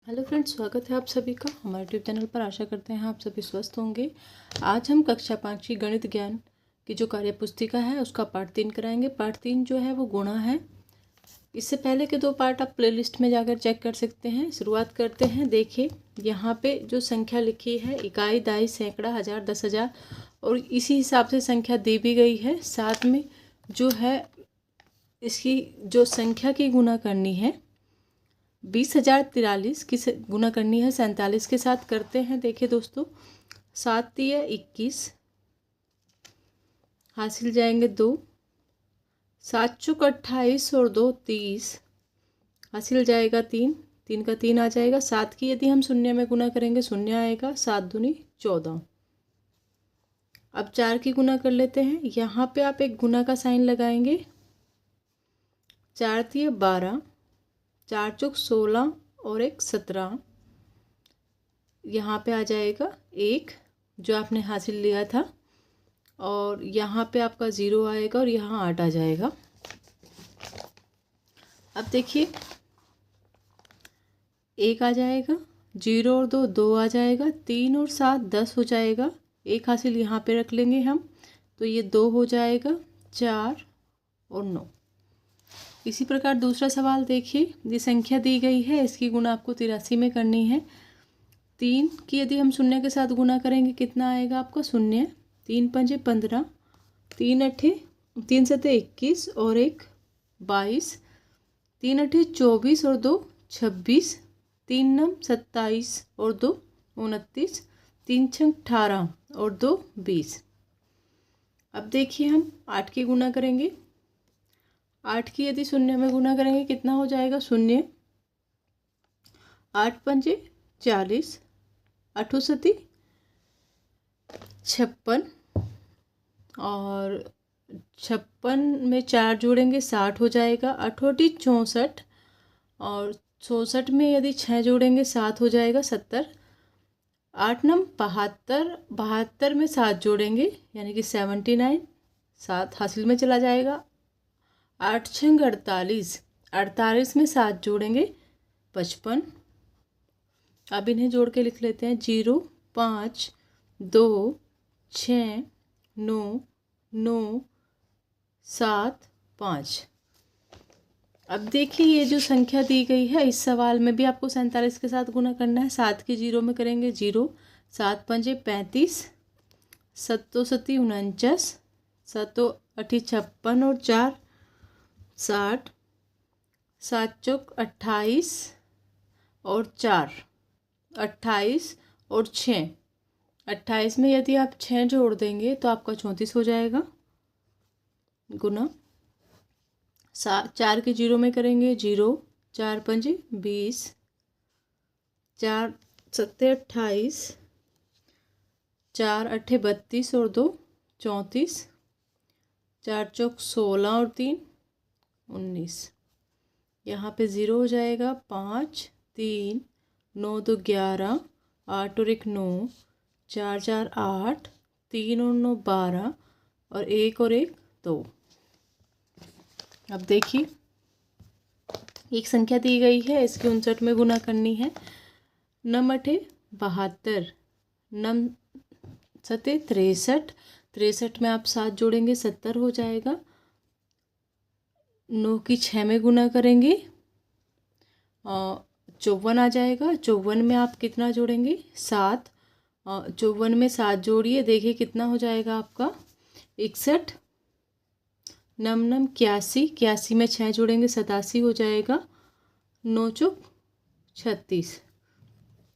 Hello friends, स्वागत है आप सभी का हमारे यूट्यूब चैनल पर। आशा करते हैं आप सभी स्वस्थ होंगे। आज हम कक्षा 5 की गणित ज्ञान की जो कार्य पुस्तिका है उसका पार्ट 3 कराएंगे। पार्ट 3 जो है वो गुणा है। इससे पहले के 2 पार्ट आप प्लेलिस्ट में जाकर चेक कर सकते हैं। शुरुआत करते हैं। देखिए यहाँ पे जो संख्या लिखी है इकाई, दाई, सैकड़ा, हज़ार, 10,000 और इसी हिसाब से संख्या दी भी गई है। साथ में जो है इसकी जो संख्या की गुणा करनी है 20,043 की गुना करनी है 47 के साथ। करते हैं। देखिए दोस्तों, 7 दिए 21, हासिल जाएंगे 2, 7 चौक 28 और 2 30, हासिल जाएगा 3, 3 का 3 आ जाएगा। 7 की यदि हम शून्य में गुना करेंगे शून्य आएगा, 7 दूनी 14। अब 4 की गुना कर लेते हैं। यहाँ पे आप एक गुना का साइन लगाएंगे। 4 दिए 12, 4 चौक 16 और 1 17, यहाँ पे आ जाएगा 1 जो आपने हासिल लिया था, और यहाँ पे आपका 0 आएगा और यहाँ 8 आ जाएगा। अब देखिए 1 आ जाएगा, 0 और 2 2 आ जाएगा, 3 और 7 10 हो जाएगा। 1 हासिल यहाँ पे रख लेंगे हम, तो ये 2 हो जाएगा, 4 और 9। इसी प्रकार दूसरा सवाल देखिए, ये संख्या दी गई है, इसकी गुणा आपको 83 में करनी है। 3 की यदि हम शून्य के साथ गुना करेंगे कितना आएगा आपका? शून्य। 3 पंजे 15, 3 सते 21 और 1 22, 3 अठे 24 और 2 26, 3 नम 27 और 2 29, 3 छंग 18 और 2 20। अब देखिए हम 8 की गुना करेंगे। 8 की यदि शून्य में गुना करेंगे कितना हो जाएगा? शून्य। 8 पंजे 40, 8 सती 56 और 56 में 4 जोड़ेंगे 60 हो जाएगा। 8 64 और 64 में यदि 6 जोड़ेंगे 7 हो जाएगा 70। 8 नम 72, 72 में 7 जोड़ेंगे यानी कि 79, 7 हासिल में चला जाएगा। 8 छंग 48, 48 में 7 जोड़ेंगे 55। अब इन्हें जोड़ के लिख लेते हैं। 0 5 2 6 9 9 7 5। अब देखिए ये जो संख्या दी गई है इस सवाल में भी आपको 47 के साथ गुना करना है। 7 की 0 में करेंगे 0, 7 पंजे 35, 7 सती 49, 7 अठी 56 और 4 60, 7 चौक 28 और 4 28 और 6, 28 में यदि आप 6 जोड़ देंगे तो आपका 34 हो जाएगा। गुना 4 के 0 में करेंगे 0, 4 पंजे 20, 4 सत्ते 28, 4 अठे 32 और 2 34, 4 चौक 16 और 3 19। यहाँ पे 0 हो जाएगा। 5 3 9 2 11, 8 और 1 9, 4 4 8, 3 और 9 12 और 1 और 1 2। अब देखिए एक संख्या दी गई है, इसकी 59 में गुना करनी है। 9 अठे 72, 9 सते 63, 63 में आप 7 जोड़ेंगे 70 हो जाएगा। 9 की 6 में गुना करेंगे 54 आ जाएगा। 54 में आप कितना जोड़ेंगे? 7। 54 में 7 जोड़िए, देखिए कितना हो जाएगा आपका? 61। 9 9 81, 81 में 6 जोड़ेंगे 87 हो जाएगा। 9 चौक 36।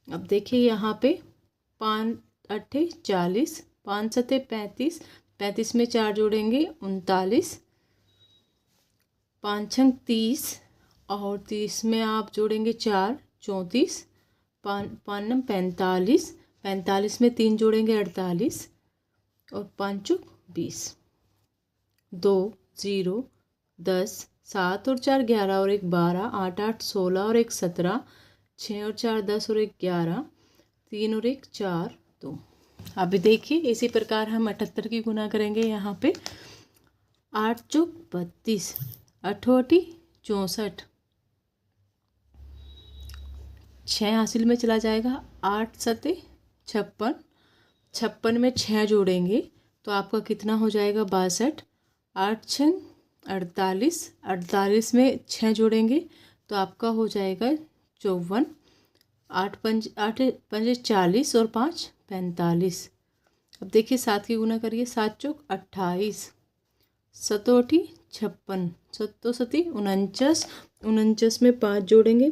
अब देखिए यहाँ पे 5 अट्ठे 40, 5 सते 35, 35 में 4 जोड़ेंगे 39, 5 छंग 30 और 30 में आप जोड़ेंगे 4 34, 5 नम 45, 45 में 3 जोड़ेंगे 48 और 5 चौक 20। 2 0 10, 7 और 4 11 और 1 12, 8 8 16 और 1 17, 6 और 4 10 और 1 11, 3 और 1 4 2। अभी देखिए इसी प्रकार हम 78 की गुना करेंगे। यहाँ पे 8 चौक 32, 8 64, 6 हासिल में चला जाएगा, 8 सते 56, 56 में 6 जोड़ेंगे तो आपका कितना हो जाएगा 62, 8 छंग 48, 48 में 6 जोड़ेंगे तो आपका हो जाएगा 54, 8 पंजे 40 और 5 45। अब देखिए 7 की गुना करिए, 7 चौक 28, 7 8 56, 7 सती 49, 49 में 5 जोड़ेंगे,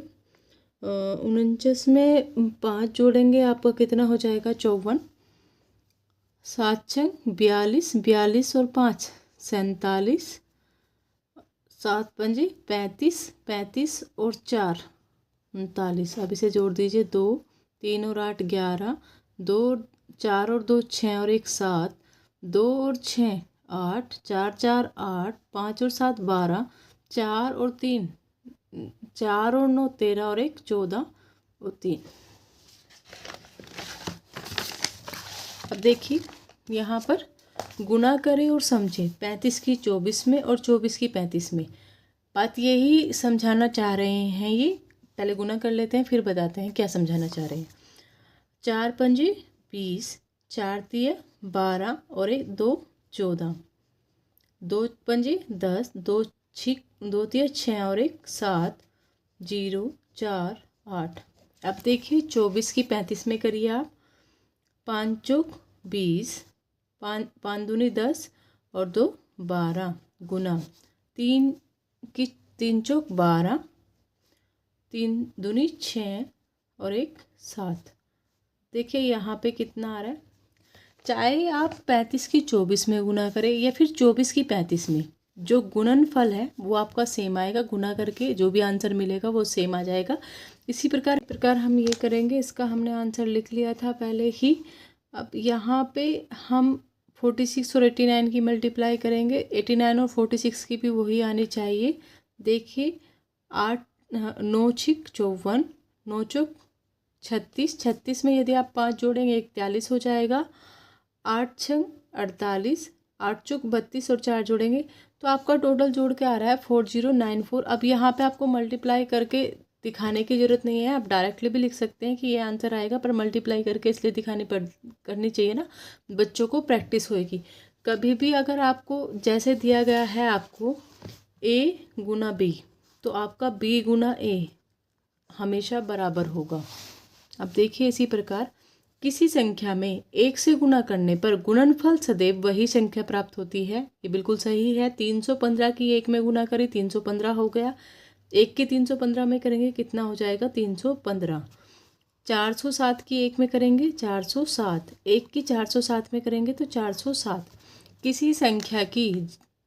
49 में 5 जोड़ेंगे आपका कितना हो जाएगा 54, 7 छंग 42, 42 और 5 47, 7 पंजे 35, 35 और 4 39। अब इसे जोड़ दीजिए, 2 3 और 8 11, 2 4 और 2 6 और 1 7, 2 और 6 8, 4 4 8, 5 और 7 12, 4 और 3 4 और 9 13 और 1 14 और 3। अब देखिए यहाँ पर गुना करें और समझें, 35 की 24 में और 24 की 35 में। बात यही समझाना चाह रहे हैं, ये पहले गुना कर लेते हैं फिर बताते हैं क्या समझाना चाह रहे हैं। 4 पंजे 20, 4 तिया 12 और 1 2 14, 2 पंजे 10, 2 तिया 6 और 1 7, 0 4 8। अब देखिए 24 की 35 में करिए आप, 5 चौक 20, 5 दूनी 10 और 2 12 गुना 3 की 3 चौक 12, 3 दूनी 6 और 1 7। देखिए यहाँ पे कितना आ रहा है। चाहे आप 35 की 24 में गुना करें या फिर 24 की 35 में, जो गुणनफल है वो आपका सेम आएगा, गुना करके जो भी आंसर मिलेगा वो सेम आ जाएगा। इसी प्रकार हम ये करेंगे। इसका हमने आंसर लिख लिया था पहले ही। अब यहाँ पे हम 46 और 89 की मल्टीप्लाई करेंगे, 89 और 46 की भी वही आनी चाहिए। देखिए 8 9 छिक 54, 9 चौक 36, 36 में यदि आप 5 जोड़ेंगे 41 हो जाएगा, 8 छंग 48, 8 चौक 32 और 4 जोड़ेंगे तो आपका टोटल जोड़ के आ रहा है 4094। अब यहाँ पे आपको मल्टीप्लाई करके दिखाने की ज़रूरत नहीं है, आप डायरेक्टली भी लिख सकते हैं कि ये आंसर आएगा, पर मल्टीप्लाई करके इसलिए करनी चाहिए ना, बच्चों को प्रैक्टिस होएगी। कभी भी अगर आपको जैसे दिया गया है आपको ए गुना बी, तो आपका बी गुना ए हमेशा बराबर होगा। अब देखिए इसी प्रकार किसी संख्या में 1 से गुना करने पर गुणनफल सदैव वही संख्या प्राप्त होती है। ये बिल्कुल सही है। 315 की 1 में गुना करें 315 हो गया, 1 की 315 में करेंगे कितना हो जाएगा 315। 407 की 1 में करेंगे 407, 1 की 407 में करेंगे तो 407। किसी संख्या की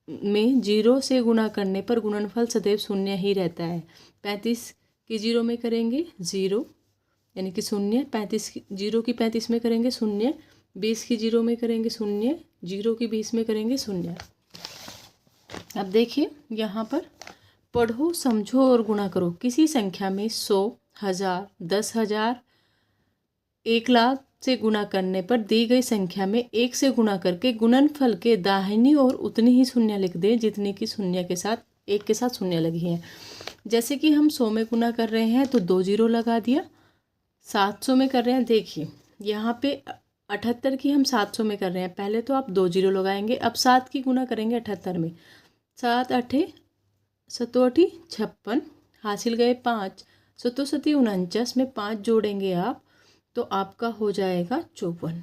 में 0 से गुना करने पर गुणनफल सदैव शून्य ही रहता है। 35 की 0 में करेंगे 0 यानी कि शून्य, 35 की 0 की 35 में करेंगे शून्य, 20 की 0 में करेंगे शून्य, 0 की 20 में करेंगे शून्य। अब देखिए यहाँ पर पढ़ो समझो और गुणा करो। किसी संख्या में 100, 1000, 10,000, 1 लाख से गुणा करने पर दी गई संख्या में 1 से गुणा करके गुणनफल के दाहिनी ओर उतनी ही शून्य लिख दें जितनी कि शून्य के साथ 1 के साथ शून्य लगी है। जैसे कि हम 100 में गुना कर रहे हैं तो 2 0 लगा दिया। 700 में कर रहे हैं, देखिए यहाँ पे 78 की हम 700 में कर रहे हैं, पहले तो आप 2 0 लगाएंगे। अब 7 की गुना करेंगे 78 में, 7 8 7 56, हासिल गए 5, 7 7 49 में 5 जोड़ेंगे आप तो आपका हो जाएगा 54।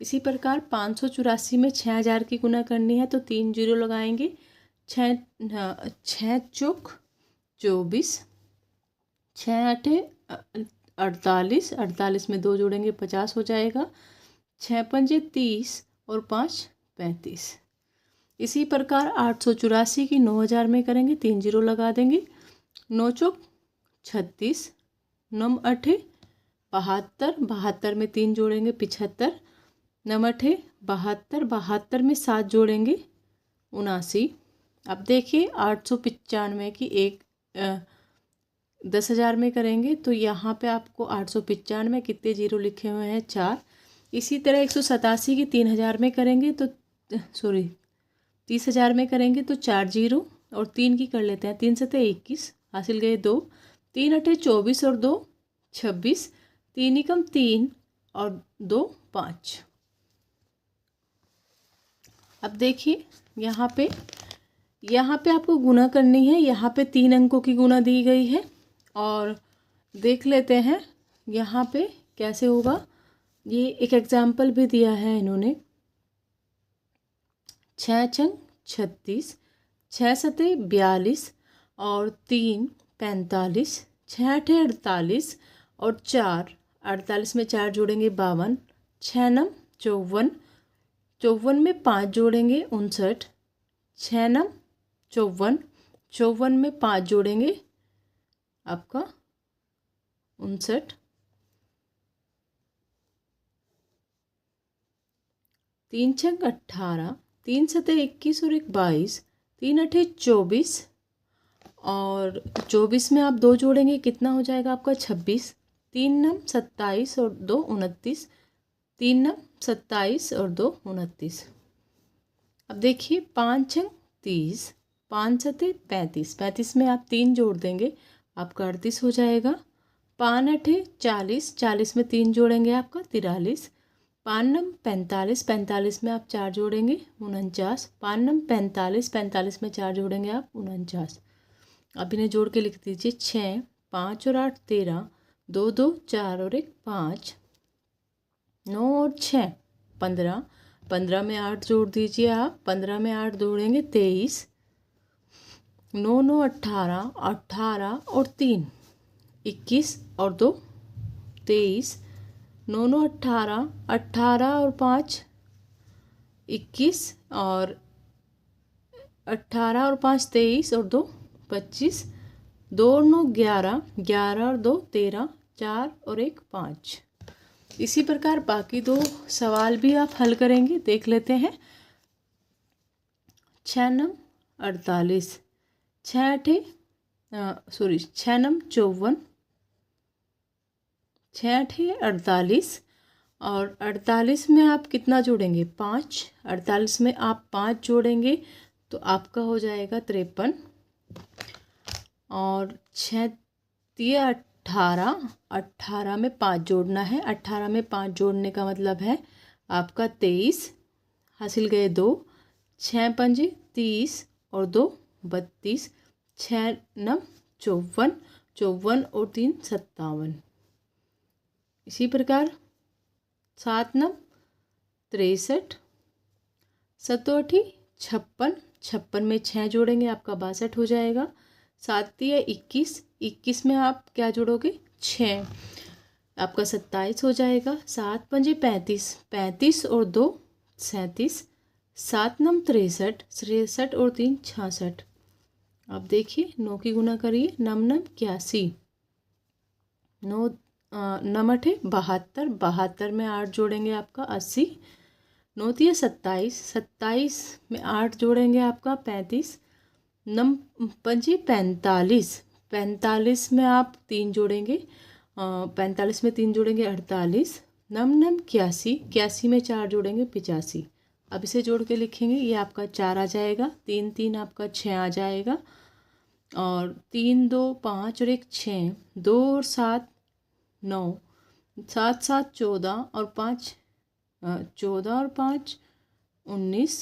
इसी प्रकार 584 में 6000 की गुना करनी है तो 3 0 लगाएंगे, 6 चौक 24, 6 8 48, 48 में 2 जोड़ेंगे 50 हो जाएगा, 6 पंजे 30 और 5 35। इसी प्रकार 884 की 9000 में करेंगे, 3 0 लगा देंगे, 9 चौक 36, 9 8 72, 72 में 3 जोड़ेंगे 75, 9 8 72, 72 में 7 जोड़ेंगे 79। अब देखिए 895 की 10,000 में करेंगे तो यहाँ पे आपको 895 में कितने 0 लिखे हुए हैं 4। इसी तरह 187 की 3000 में करेंगे तो 30,000 में करेंगे तो 4 0 और 3 की कर लेते हैं, 3 7 21, हासिल गए 2, 3 8 24 और 2 26, 3 एकम 3 और 2 5। अब देखिए यहाँ पे आपको गुना करनी है। यहाँ पे 3 अंकों की गुना दी गई है और देख लेते हैं यहाँ पे कैसे होगा। ये एक एग्जाम्पल भी दिया है इन्होंने। 6 छंग 36, 6 सते 42 और 3 45, 6 अठे 48 और 4 48 में 4 जोड़ेंगे 52, 6 नम 54, 54 में 5 जोड़ेंगे 59, 6 नम 54, 54 में 5 जोड़ेंगे आपका 59, 3 छंग 18, 3 सते 21 और 1 22, 3 अठे 24 और 24 में आप 2 जोड़ेंगे कितना हो जाएगा आपका 26, 3 नम 27 और 2 29, 3 नम 27 और 2 29। अब देखिए 5 छंग 30, 5 सते 35, 35 में आप 3 जोड़ देंगे आपका 38 हो जाएगा। 5 अठे 40, 40 में 3 जोड़ेंगे आपका 43, 5 नम 45, 45 में आप 4 जोड़ेंगे 49, 5 नम 45, 45 में 4 जोड़ेंगे आप 49। अब इन्हें जोड़ के लिख दीजिए 6, 5 और 8 13, 2 2 4 और 1 5, 9 और 6 15, 15 में 8 जोड़ दीजिए आप, 15 में 8 जोड़ेंगे 23, 9 9 18, 18 और 3 21 और 2 23, 9 9 18, 18 और 5 21 और 18 और 5 23 और 2 25, 2 और 9 11, 11 और 2 13, 4 और 1 5। इसी प्रकार बाकी 2 सवाल भी आप हल करेंगे, देख लेते हैं। 6 नम 48, 6 अठे 6 नम 54, 6 अठे 48 और 48 में आप कितना जोड़ेंगे 5, 48 में आप 5 जोड़ेंगे तो आपका हो जाएगा 53 और 6 तिया 18, 18 में 5 जोड़ना है, 18 में 5 जोड़ने का मतलब है आपका 23, हासिल गए 2, 6 पंजे 30 और 2 32, 6 नम 54, 54 और 3 57। इसी प्रकार 7 नम 63, 7 अठी 56, 56 में 6 जोड़ेंगे आपका 62 हो जाएगा। 7 तिया 21, 21 में आप क्या जोड़ोगे 6, आपका 27 हो जाएगा। 7 पंजे 35, 35 और 2 37, 7 नम 63, 63 और 3 66। अब देखिए 9 की गुना करिए, नम नम 81, 9 नम अठे 72, 72 में 8 जोड़ेंगे आपका 80, 9 तिया 27, 27 में 8 जोड़ेंगे आपका 35, नम पंजे 45, 45 में आप 3 जोड़ेंगे 45 में 3 जोड़ेंगे 48, नम नम 81, 81 में 4 जोड़ेंगे 85। अब इसे जोड़ के लिखेंगे, ये आपका 4 आ जाएगा, 3 3 आपका 6 आ जाएगा और 3 2 5 और 1 6, 2 और 7 9, 7 7 14 और 5 14 और 5 19,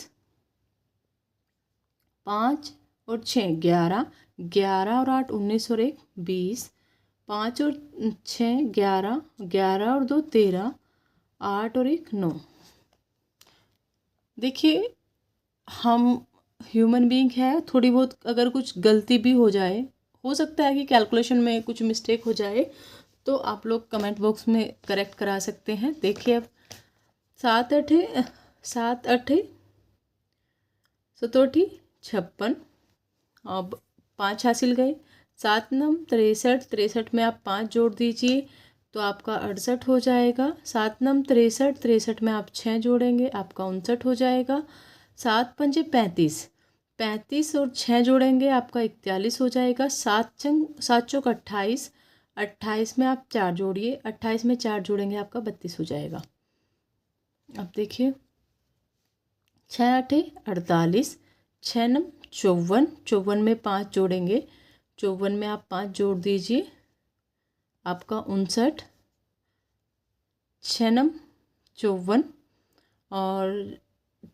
5 और 6 11, 11 और 8 19 और 1 20, 5 और 6 11, 11 और 2 13, 8 और 1 9। देखिए हम ह्यूमन बीइंग है, थोड़ी बहुत अगर कुछ गलती भी हो जाए, हो सकता है कि कैलकुलेशन में कुछ मिस्टेक हो जाए, तो आप लोग कमेंट बॉक्स में करेक्ट करा सकते हैं। देखिए अब 7 अठे 7 56, अब 5 हासिल गए। 7 नम 63, 63 में आप 5 जोड़ दीजिए तो आपका 68 हो जाएगा। 7 नम 63, 63 में आप 6 जोड़ेंगे आपका 59 हो जाएगा। 7 पंजे 35, 35 और 6 जोड़ेंगे आपका 41 हो जाएगा। 7 चौक 28, 28 में आप 4 जोड़िए, 28 में 4 जोड़ेंगे आपका 32 हो जाएगा। अब देखिए 6 अठे 48, 6 नम 54, 54 में 5 जोड़ेंगे, 54 में आप 5 जोड़ दीजिए आपका 59, 6 54 और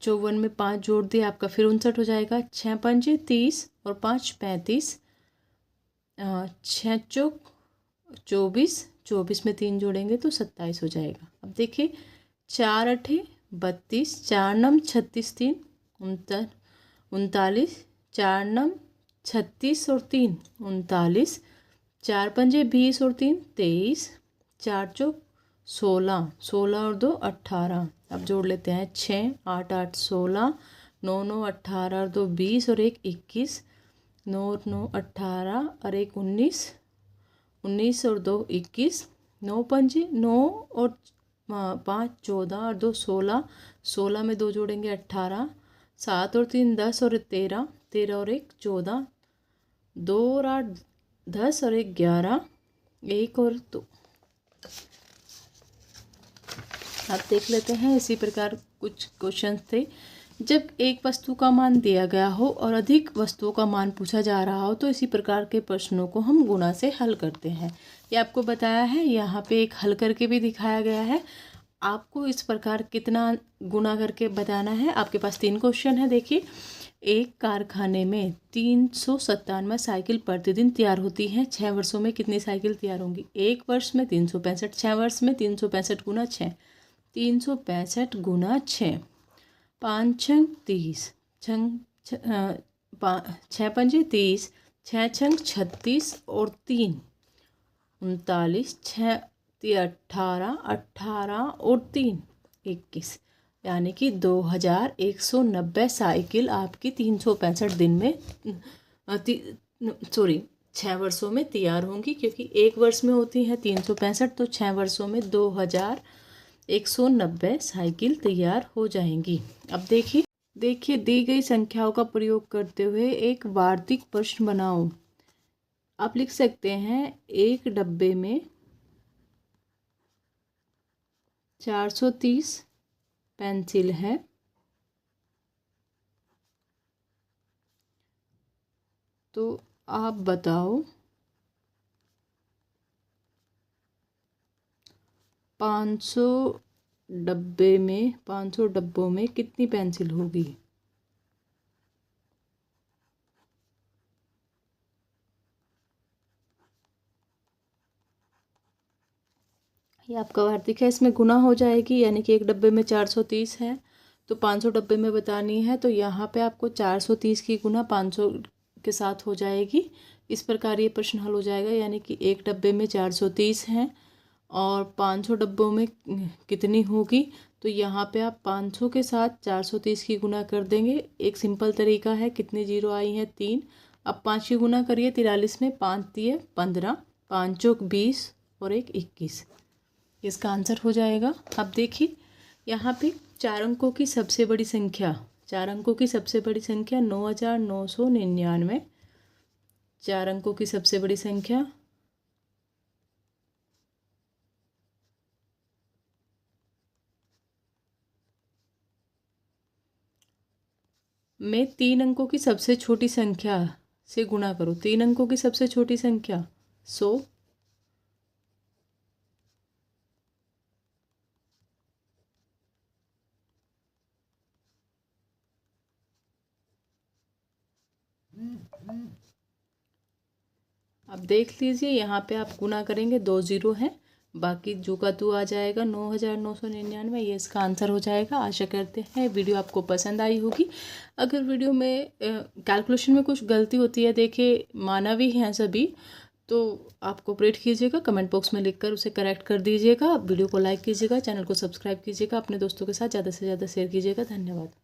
54 में 5 जोड़ दिए आपका फिर 59 हो जाएगा। 6 पंजे 30 और 5 35, 6 चौक 24, 24 में 3 जोड़ेंगे तो 27 हो जाएगा। अब देखिए 4 अठे 32, 4 नम 36, 3 39, 4 नम 36 और 3 39, 4 पंजे 20 और 3 23, 4 चौक 16, 16 और 2 18। अब जोड़ लेते हैं 6 8 8 16, 9 9 18 और 2 20 और 1 21, 9 9 18 और 1 19, 19 और 2 21, 9 पंजे 9 और 5 14 और 2 16, 16 में 2 जोड़ेंगे 18, 7 और 3 10 और 13, 13 और 1 14, 2 और 8 10 और 1 11, 1 और 2। आप देख लेते हैं इसी प्रकार कुछ क्वेश्चन थे। जब एक वस्तु का मान दिया गया हो और अधिक वस्तुओं का मान पूछा जा रहा हो तो इसी प्रकार के प्रश्नों को हम गुणा से हल करते हैं। ये आपको बताया है, यहाँ पे एक हल करके भी दिखाया गया है। आपको इस प्रकार कितना गुणा करके बताना है। आपके पास 3 क्वेश्चन है। देखिए, एक कारखाने में 397 साइकिल प्रतिदिन तैयार होती हैं। 6 वर्षों में कितनी साइकिल तैयार होंगी? 1 वर्ष में 365, 6 वर्ष में 365 गुना 6, 365 गुना 6, 5 छंग 30, 6 पंजे 30, 6 छंग 36 और 3 39, 6 18, 18 और 3 21, यानी कि 2190 साइकिल आपकी 365 दिन में 6 वर्षों में तैयार होंगी, क्योंकि 1 वर्ष में होती है 365, तो 6 वर्षों में 2190 साइकिल तैयार हो जाएंगी। अब देखिए दी गई संख्याओं का प्रयोग करते हुए एक वार्तिक प्रश्न बनाओ। आप लिख सकते हैं, एक डब्बे में 430 पेंसिल है, तो आप बताओ 500 डब्बों में कितनी पेंसिल होगी? ये आपका वार्तिक है, इसमें गुना हो जाएगी, यानी कि एक डब्बे में 430 है तो 500 डब्बे में बतानी है, तो यहाँ पे आपको 430 की गुना 500 के साथ हो जाएगी। इस प्रकार ये प्रश्न हल हो जाएगा, यानी कि एक डब्बे में 430 हैं और 500 डब्बों में कितनी होगी, तो यहाँ पे आप 500 के साथ 430 की गुना कर देंगे। एक सिंपल तरीका है, कितनी जीरो आई हैं? 3। अब 5 की गुना करिए 43 में, 5 दिए 15, 5 चौक 20 और 1 21, इसका आंसर हो जाएगा। अब देखिए यहाँ पे 4 अंकों की सबसे बड़ी संख्या, 4 अंकों की सबसे बड़ी संख्या 9999, 4 अंकों की सबसे बड़ी संख्या में 3 अंकों की सबसे छोटी संख्या से गुणा करो। 3 अंकों की सबसे छोटी संख्या 100, अब देख लीजिए यहाँ पे आप गुना करेंगे 2 जीरो हैं, बाकी जो का तू आ जाएगा 9999, ये इसका आंसर हो जाएगा। आशा करते हैं वीडियो आपको पसंद आई होगी। अगर वीडियो में कैलकुलेशन में कुछ गलती होती है, देखिए मानवी हैं सभी, तो आप कोऑपरेट कीजिएगा, कमेंट बॉक्स में लिखकर उसे करेक्ट कर दीजिएगा। वीडियो को लाइक कीजिएगा, चैनल को सब्सक्राइब कीजिएगा, अपने दोस्तों के साथ ज़्यादा से ज़्यादा शेयर कीजिएगा। धन्यवाद।